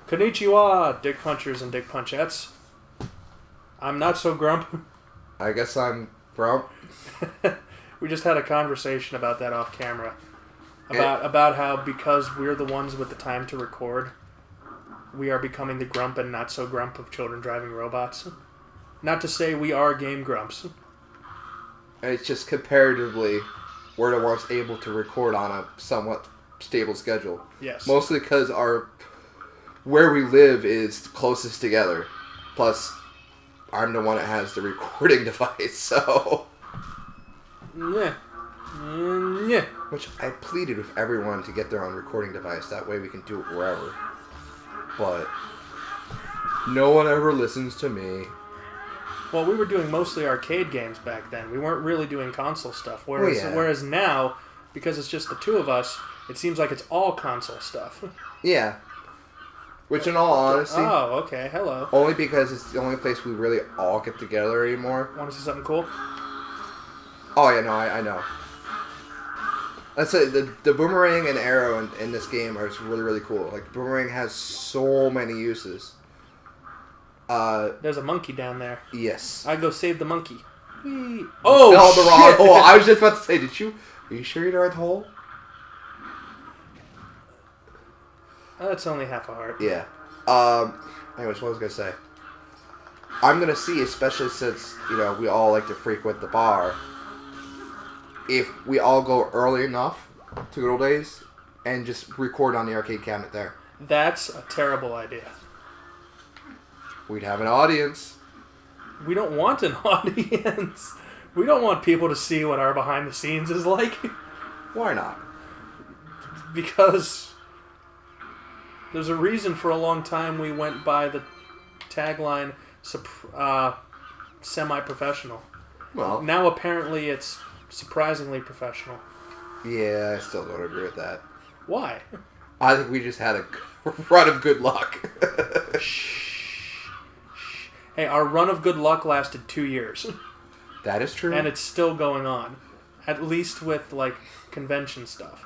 Konnichiwa, dick punchers and dick punchettes. I'm not so grump. I guess I'm grump. We just had a conversation about that off camera. About how because we're the ones with the time to record, we are becoming the grump and not so grump of children driving robots. Not to say we are game grumps. And it's just comparatively, we're the ones able to record on a somewhat stable schedule. Yes. Mostly because where we live is closest together. Plus, I'm the one that has the recording device, so... Yeah. Yeah. Which I pleaded with everyone to get their own recording device. That way we can do it wherever. But no one ever listens to me. Well, we were doing mostly arcade games back then. We weren't really doing console stuff. Whereas now, because it's just the two of us, it seems like it's all console stuff. Yeah. Which, in all honesty... Oh, okay. Hello. Only because it's the only place we really all get together anymore. Want to see something cool? Oh, yeah, no, I know. Let's say the boomerang and arrow in this game are really, really cool. Like, boomerang has so many uses. There's a monkey down there. Yes. I go save the monkey. Oh, fell in the wrong hole. I was just about to say, are you sure you're in the right hole? That's only half a heart. Yeah. Anyways, what was I going to say? I'm going to see, especially since, we all like to frequent the bar, if we all go early enough to good old days and just record on the arcade cabinet there. That's a terrible idea. We'd have an audience. We don't want an audience. We don't want people to see what our behind the scenes is like. Why not? Because there's a reason for a long time we went by the tagline semi-professional. Well, now apparently it's surprisingly professional. Yeah, I still don't agree with that. Why? I think we just had a run of good luck. Hey, our run of good luck lasted 2 years. That is true. And it's still going on. At least with, convention stuff.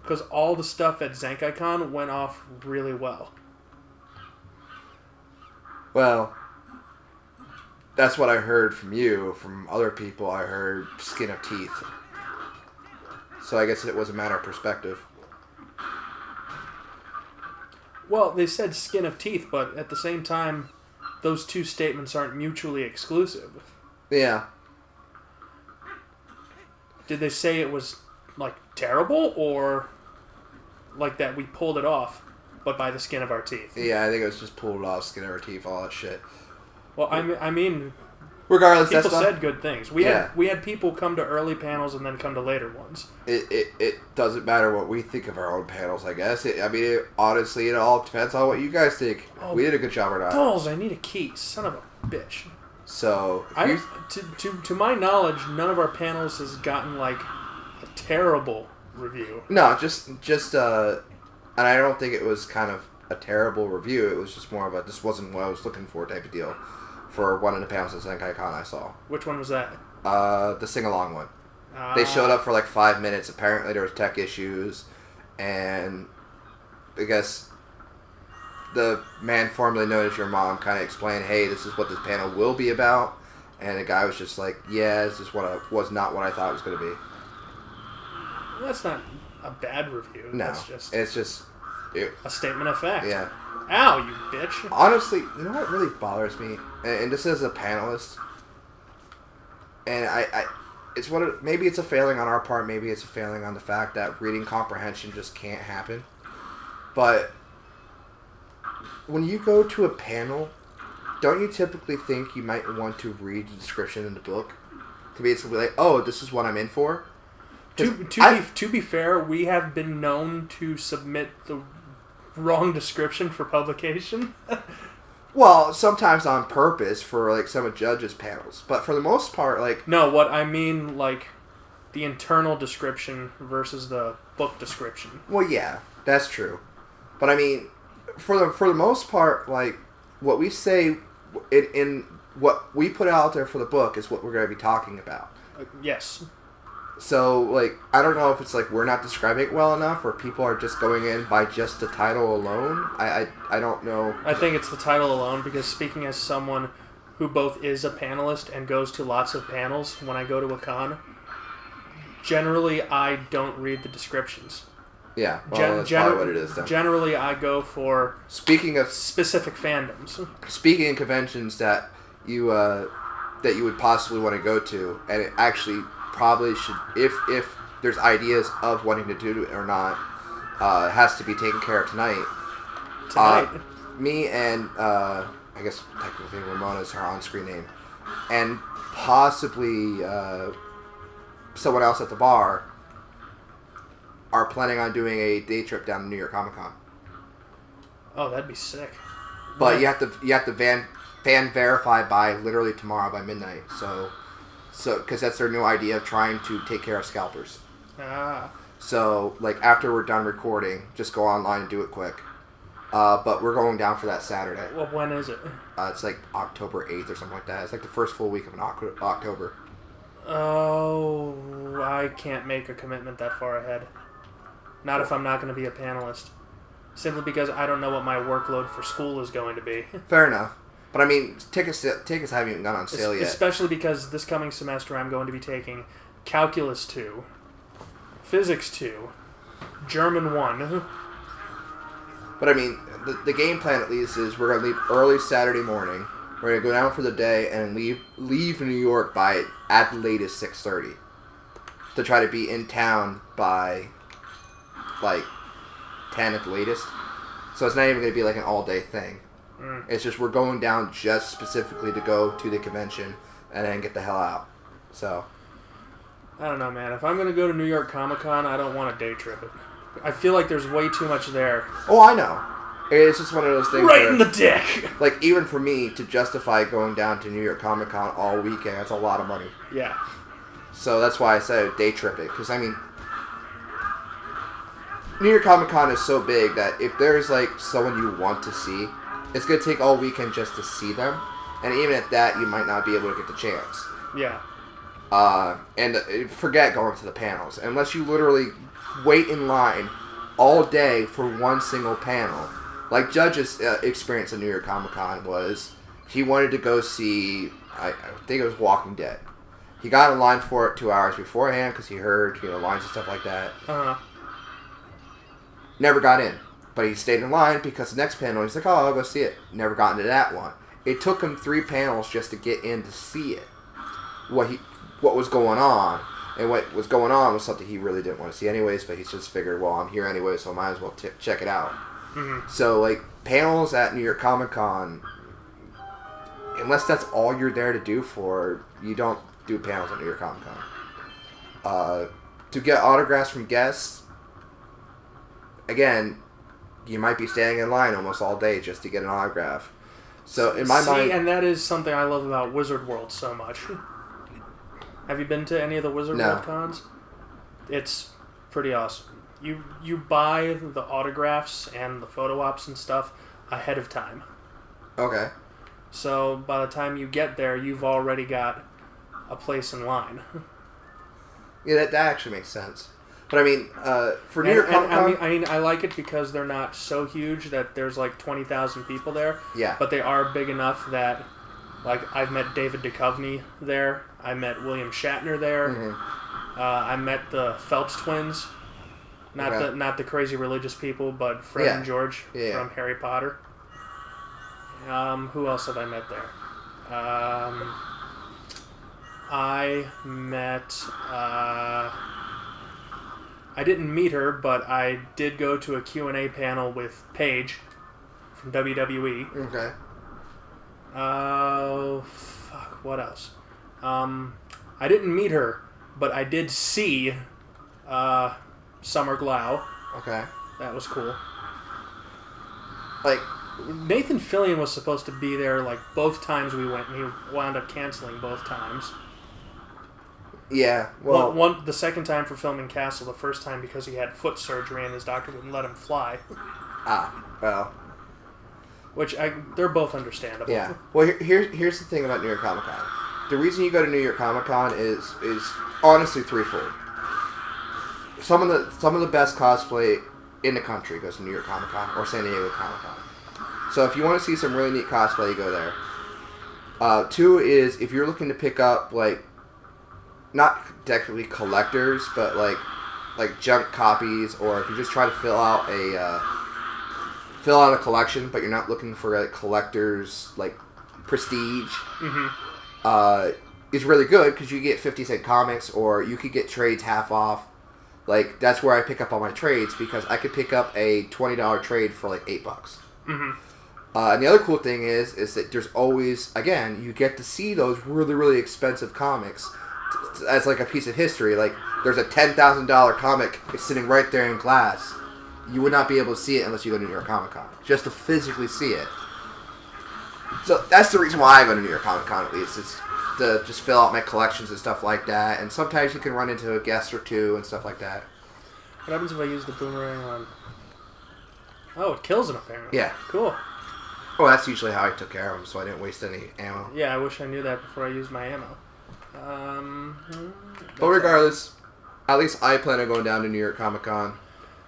Because all the stuff at ZenkaiCon went off really well. Well, that's what I heard from you. From other people, I heard skin of teeth. So I guess it was a matter of perspective. Well, they said skin of teeth, but at the same time, those two statements aren't mutually exclusive. Yeah. Did they say it was, terrible, or, that we pulled it off, but by the skin of our teeth? Yeah, I think it was just pulled off, skin of our teeth, all that shit. Well, I mean... Regardless, people that's said good things. We had people come to early panels and then come to later ones. It doesn't matter what we think of our own panels, I guess. Honestly, it all depends on what you guys think. Oh, we did a good job or not. Balls, I need a key. Son of a bitch. So, to my knowledge, none of our panels has gotten, a terrible review. No, just and I don't think it was kind of a terrible review. It was just more of this wasn't what I was looking for type of deal. For one of the panels at ZenkaiCon I saw. Which one was that? The sing-along one. They showed up for 5 minutes. Apparently there was tech issues. And I guess the man formerly known as your mom kind of explained, hey, this is what this panel will be about. And the guy was just like, yeah, this is was not what I thought it was going to be. Well, that's not a bad review. No. It's just a statement of fact. Yeah. Ow, you bitch. Honestly, you know what really bothers me? And this is a panelist. And maybe it's a failing on our part, maybe it's a failing on the fact that reading comprehension just can't happen. But when you go to a panel, don't you typically think you might want to read the description in the book? To basically be like, oh, this is what I'm in for? To be fair, we have been known to submit the wrong description for publication. Well, sometimes on purpose for some of judges' panels, but for the most part, no, what I mean, the internal description versus the book description. Well, yeah, that's true, but I mean, for the most part, what we say in what we put out there for the book is what we're going to be talking about. Yes. So, like, I don't know if it's like we're not describing it well enough, or people are just going in by just the title alone. I don't know. I think it's the title alone, because speaking as someone who both is a panelist and goes to lots of panels when I go to a con, generally I don't read the descriptions. Yeah, well, that's probably what it is then. Generally, I go for speaking of specific fandoms. Speaking of conventions that you would possibly want to go to, and it actually probably should, if there's ideas of wanting to do it or not, has to be taken care of tonight. Me and I guess technically Ramona's her on-screen name, and possibly someone else at the bar are planning on doing a day trip down to New York Comic Con. Oh, that'd be sick. But you have to fan verify by literally tomorrow by midnight. So because that's their new idea of trying to take care of scalpers. So like after we're done recording, just go online and do it quick. But we're going down for that Saturday. Well, when is it? It's like October 8th or something like that. It's like the first full week of October. Oh, I can't make a commitment that far ahead. Not if I'm not going to be a panelist. Simply because I don't know what my workload for school is going to be. Fair enough. But I mean, tickets haven't even gone on sale yet. Especially because this coming semester I'm going to be taking Calculus 2, Physics 2, German 1. But I mean, the game plan at least is we're going to leave early Saturday morning. We're going to go down for the day and leave New York by at the latest 6:30 to try to be in town by like 10 at the latest. So it's not even going to be like an all-day thing. It's just we're going down just specifically to go to the convention and then get the hell out. So I don't know, man. If I'm going to go to New York Comic Con, I don't want to day trip it. I feel like there's way too much there. Oh, I know. It's just one of those things. Right in the dick! Like, even for me to justify going down to New York Comic Con all weekend, that's a lot of money. Yeah. So that's why I said day trip it. Because, I mean, New York Comic Con is so big that if there's, like, someone you want to see, it's going to take all weekend just to see them. And even at that, you might not be able to get the chance. Yeah. And forget going to the panels. Unless you literally wait in line all day for one single panel. Like Judge's experience at New York Comic Con was, he wanted to go see, I think it was Walking Dead. He got in line for it 2 hours beforehand because he heard, lines and stuff like that. Never got in. But he stayed in line because the next panel, he's like, oh, I'll go see it. Never got into that one. It took him 3 panels just to get in to see it. What was going on. And what was going on was something he really didn't want to see anyways, but he just figured, well, I'm here anyway, so I might as well check it out. Mm-hmm. So, like, panels at New York Comic Con, unless that's all you're there to do for, you don't do panels at New York Comic Con. To get autographs from guests, again, you might be standing in line almost all day just to get an autograph. So, in my mind... and that is something I love about Wizard World so much. Have you been to any of the Wizard World cons? It's pretty awesome. You buy the autographs and the photo ops and stuff ahead of time. Okay. So by the time you get there, you've already got a place in line. Yeah, that actually makes sense. But I mean, for New York Comic Con... I mean, I like it because they're not so huge that there's like 20,000 people there. Yeah. But they are big enough that, like, I've met David Duchovny there. I met William Shatner there. Mm-hmm. I met the Phelps twins. Not the crazy religious people, but Fred and George from Harry Potter. Who else have I met there? I met... I didn't meet her, but I did go to a Q&A panel with Paige from WWE. Okay. What else? I didn't meet her, but I did see Summer Glau. Okay. That was cool. Like, Nathan Fillion was supposed to be there like both times we went, and he wound up canceling both times. Yeah, well... the second time for filming Castle, the first time because he had foot surgery and his doctor wouldn't let him fly. Well... Which, they're both understandable. Yeah. Well, here's the thing about New York Comic Con. The reason you go to New York Comic Con is honestly threefold. some of the best cosplay in the country goes to New York Comic Con or San Diego Comic Con. So if you want to see some really neat cosplay, you go there. 2 is if you're looking to pick up like not technically collectors, but like junk copies, or if you're just trying to fill out a collection, but you're not looking for like collectors like prestige. Is really good because you get 50-cent comics, or you could get trades half off. Like, that's where I pick up all my trades, because I could pick up a $20 trade for like $8. And the other cool thing is that there's always, again, you get to see those really, really expensive comics as like a piece of history. Like, there's a $10,000 comic sitting right there in glass. You would not be able to see it unless you go to New York Comic Con, just to physically see it. So that's the reason why I go to New York Comic Con, at least. It's to just fill out my collections and stuff like that. And sometimes you can run into a guest or two and stuff like that. What happens if I use the boomerang on... Oh, it kills him, apparently. Yeah. Cool. Well, that's usually how I took care of him, so I didn't waste any ammo. Yeah, I wish I knew that before I used my ammo. But regardless, at least I plan on going down to New York Comic Con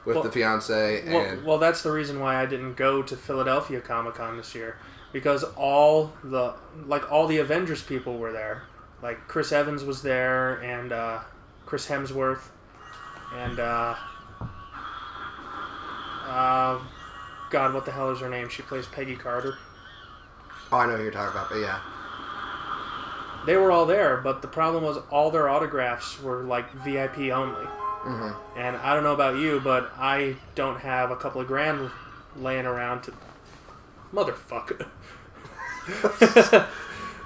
with the fiance. And well, that's the reason why I didn't go to Philadelphia Comic Con this year. Because all the Avengers people were there. Like, Chris Evans was there, and Chris Hemsworth, and God, what the hell is her name? She plays Peggy Carter. Oh, I know who you're talking about, but yeah. They were all there, but the problem was all their autographs were, like, VIP only. And I don't know about you, but I don't have a couple of grand laying around to... Motherfucker.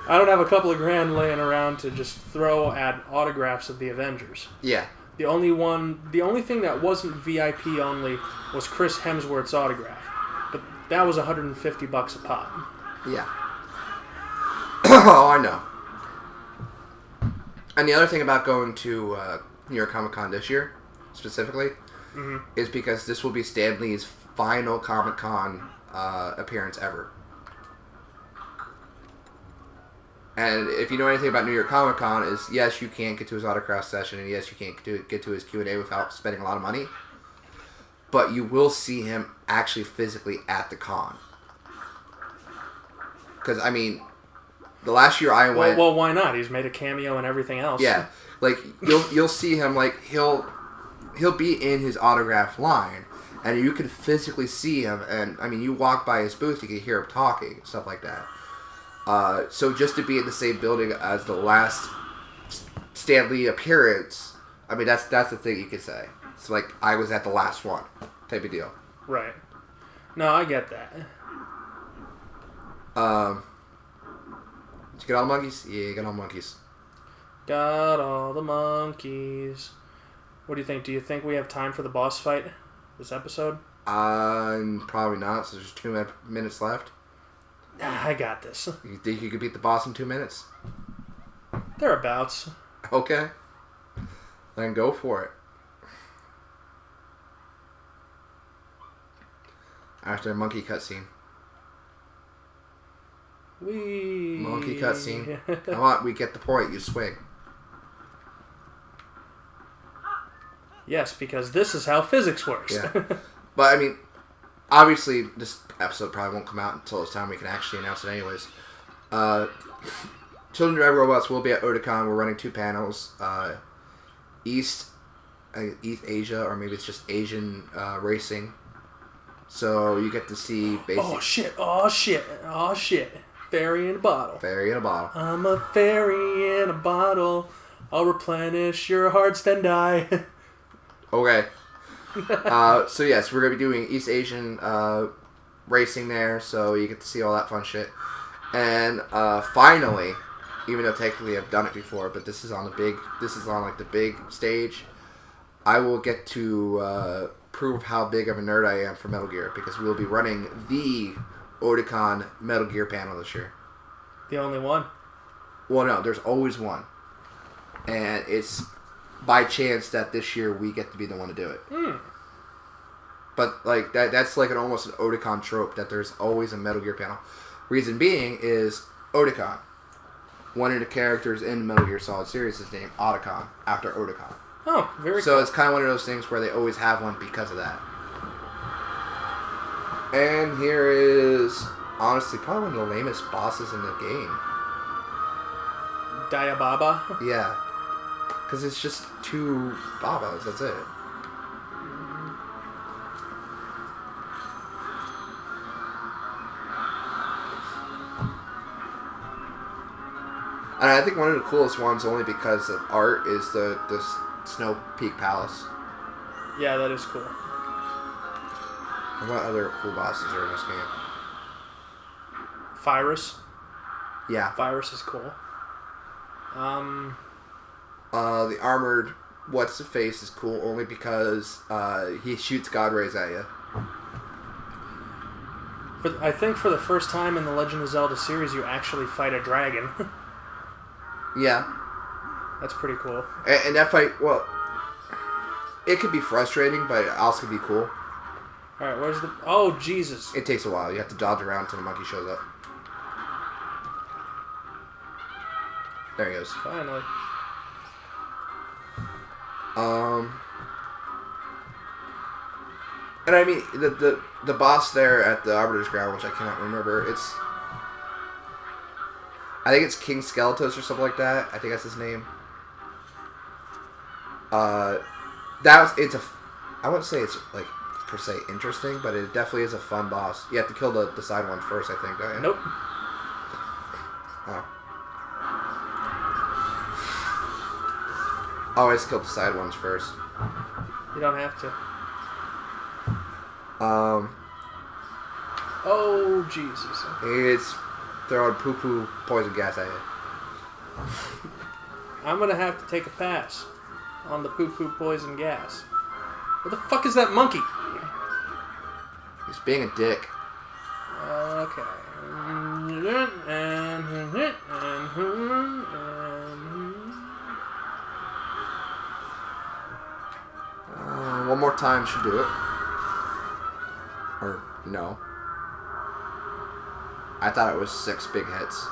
I don't have a couple of grand laying around to just throw at autographs of the Avengers. Yeah. The only thing that wasn't VIP only was Chris Hemsworth's autograph. But that was $150 a pop. Yeah. Oh, I know. And the other thing about going to New York Comic Con this year, specifically, is because this will be Stan Lee's final Comic Con appearance ever. And if you know anything about New York Comic Con, is yes, you can't get to his autograph session, and yes, you can't get to his Q&A without spending a lot of money. But you will see him actually physically at the con. Because, I mean, the last year I went... Well, why not? He's made a cameo and everything else. Yeah. Like, you'll see him, like, he'll be in his autograph line, and you can physically see him, and, I mean, you walk by his booth, you can hear him talking, stuff like that. So just to be in the same building as the last Stan Lee appearance, I mean, that's the thing you could say. It's like, I was at the last one, type of deal. Right. No, I get that. Did you get all the monkeys? Yeah, you got all the monkeys. Got all the monkeys. What do you think? Do you think we have time for the boss fight this episode? Probably not, so there's 2 minutes left. I got this. You think you could beat the boss in 2 minutes? Thereabouts. Okay. Then go for it. After a monkey cutscene. Monkey cutscene. Come on, we get the point. You swing. Yes, because this is how physics works. Yeah. But, I mean, obviously, this episode probably won't come out until it's time we can actually announce it anyways. Children Drive Robots will be at Otakon. We're running 2 panels. East Asia, or maybe it's just Asian racing. So you get to see basically... Oh shit. Fairy in a bottle. Fairy in a bottle. I'm a fairy in a bottle. I'll replenish your hearts, then die. Okay. So yes, we're going to be doing East Asian racing there, so you get to see all that fun shit. And finally, even though technically I've done it before, but this is on like the big stage, I will get to prove how big of a nerd I am for Metal Gear, because we will be running the Otakon Metal Gear panel this year. The only one? Well, no, there's always one. And it's by chance that this year we get to be the one to do it. But like that's like almost an Otakon trope, that there's always a Metal Gear panel. Reason being is Otakon. One of the characters in Metal Gear Solid series is named Otacon, after Otakon. Oh, very cool. So it's kind of one of those things where they always have one because of that. And here is, honestly, probably one of the lamest bosses in the game. Diababa? Yeah. Because it's just 2 Babas, that's it. And I think one of the coolest ones, only because of art, is the Snow Peak Palace. Yeah, that is cool. And what other cool bosses are in this game? Virus. Yeah. Virus is cool. The armored what's-the-face is cool only because he shoots God Rays at you. I think for the first time in the Legend of Zelda series, you actually fight a dragon. Yeah. That's pretty cool. And that fight, well, it could be frustrating, but it also could be cool. Alright, where's the... Oh, Jesus. It takes a while. You have to dodge around until the monkey shows up. There he goes. Finally. And I mean, the boss there at the Arbiter's Ground, which I cannot remember, I think it's King Skeletos or something like that. I think that's his name. I wouldn't say it's, like, per se interesting, but it definitely is a fun boss. You have to kill the side one first, I think, don't you? Nope. Oh. Always kill the side ones first. You don't have to. Oh, Jesus. It's throwing poo-poo poison gas at you. I'm gonna have to take a pass on the poo-poo poison gas. Where the fuck is that monkey? He's being a dick. Okay. One more time should do it. Or, no. I thought it was 6 big hits.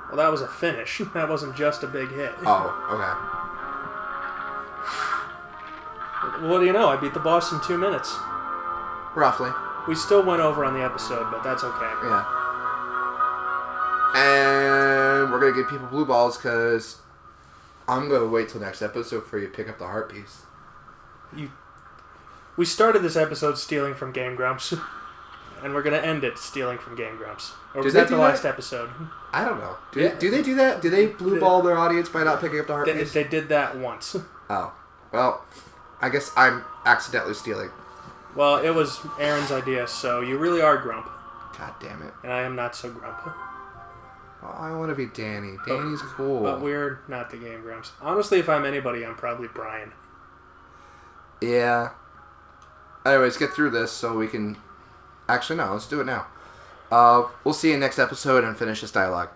Well, that was a finish. That wasn't just a big hit. Oh, okay. What do you know? I beat the boss in 2 minutes. Roughly. We still went over on the episode, but that's okay. Yeah. And we're going to give people blue balls because I'm going to wait till next episode for you to pick up the heart piece. We started this episode stealing from Game Grumps, and we're going to end it stealing from Game Grumps. Or was that the last episode? I don't know. Do they do that? Do they blue ball their audience by not picking up the heart piece? They did that once. Oh. Well, I guess I'm accidentally stealing. Well, it was Aaron's idea, so you really are Grump. God damn it. And I am not so Grump. Oh, I want to be Danny. Danny's cool. But we're not the Game Grumps. Honestly, if I'm anybody, I'm probably Brian. Yeah. Anyways, get through this so we can... Actually, no. Let's do it now. We'll see you next episode and finish this dialogue.